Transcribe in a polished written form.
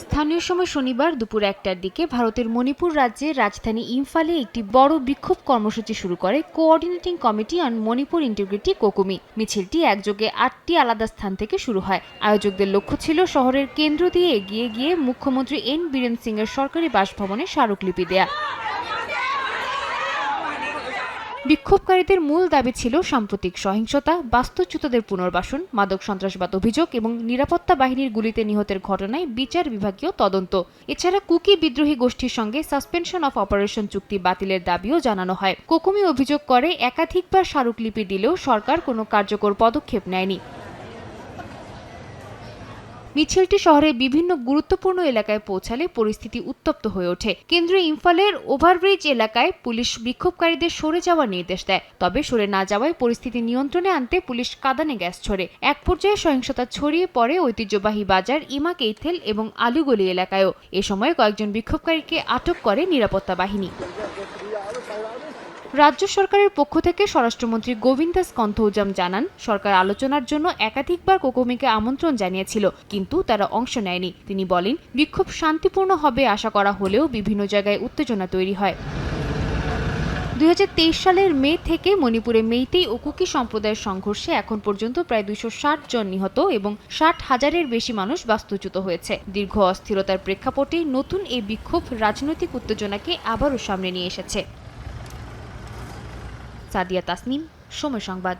স্থানীয় সময় শনিবার দুপুর ১টার দিকে ভারতের মণিপুর রাজ্যের রাজধানী ইম্ফলে একটি বড় বিক্ষোভ কর্মসূচি শুরু করে coordinating committee on Manipur integrity COCOMI. মিছিলটি একযোগে ৮টি আলাদা স্থান থেকে শুরু হয়। আয়োজকদের লক্ষ্য ছিল শহরের কেন্দ্র দিয়ে এগিয়ে গিয়ে মুখ্যমন্ত্রী এন বীরেন সিং এর সরকারি বাসভবনে স্মারকলিপি দেয়া। বিক্ষোভকারীদের মূল দাবি ছিল সাম্প্রতিক সহিংসতা, বাস্তুচ্যুতদের পুনর্বাসন, মাদক সন্ত্রাসবাদ অভিযোগ এবং নিরাপত্তা বাহিনীর গুলিতে নিহতের ঘটনায় বিচার বিভাগীয় তদন্ত। এছাড়া কুকি বিদ্রোহী গোষ্ঠীর সঙ্গে সাসপেনশন অফ অপারেশন চুক্তি বাতিলের দাবিও জানানো হয়। কোকুমি অভিযোগ করে একাধিকবার স্মারকলিপি দিলেও সরকার কোনো কার্যকর পদক্ষেপ নেয়নি। মিছিলটি শহরের বিভিন্ন গুরুত্বপূর্ণ এলাকায় পৌঁছালে পরিস্থিতি উত্তপ্ত হয়ে ওঠে। কেন্দ্রীয় ইম্ফলের ওভারব্রিজ এলাকায় পুলিশ বিক্ষোভকারীদের সরে যাওয়ার নির্দেশ দেয়, তবে সরে না যাওয়ায় পরিস্থিতি নিয়ন্ত্রণে আনতে পুলিশ কাঁদানে গ্যাস ছোড়ে। এক পর্যায়ে সহিংসতা ছড়িয়ে পড়ে ঐতিহ্যবাহী বাজার ইমা কেইথেল এবং আলুগলি এলাকায়ও। এ সময় কয়েকজন বিক্ষোভকারীকে আটক করে নিরাপত্তা বাহিনী। রাজ্য সরকারের পক্ষ থেকে স্বরাষ্ট্রমন্ত্রী গোবিন্দ দাস কন্থৌজাম জানান, সরকার আলোচনার জন্য একাধিকবার কোকুমিকে আমন্ত্রণ জানিয়েছিল, কিন্তু তারা অংশ নেয়নি। তিনি বলেন, বিক্ষোভ শান্তিপূর্ণ হবে আশা করা হলেও বিভিন্ন জায়গায় উত্তেজনা তৈরি হয়। ২০২৩ সালের মে থেকে মণিপুরে মেইতেই ও কুকি সম্প্রদায়ের সংঘর্ষে এখন পর্যন্ত প্রায় ২৬০ জন নিহত এবং ৬০,০০০-এর বেশি মানুষ বাস্তুচ্যুত হয়েছে। দীর্ঘ অস্থিরতার প্রেক্ষাপটে নতুন এই বিক্ষোভ রাজনৈতিক উত্তেজনাকে আবারও সামনে নিয়ে এসেছে। সাদিয়া তাসনিম, সময় সংবাদ।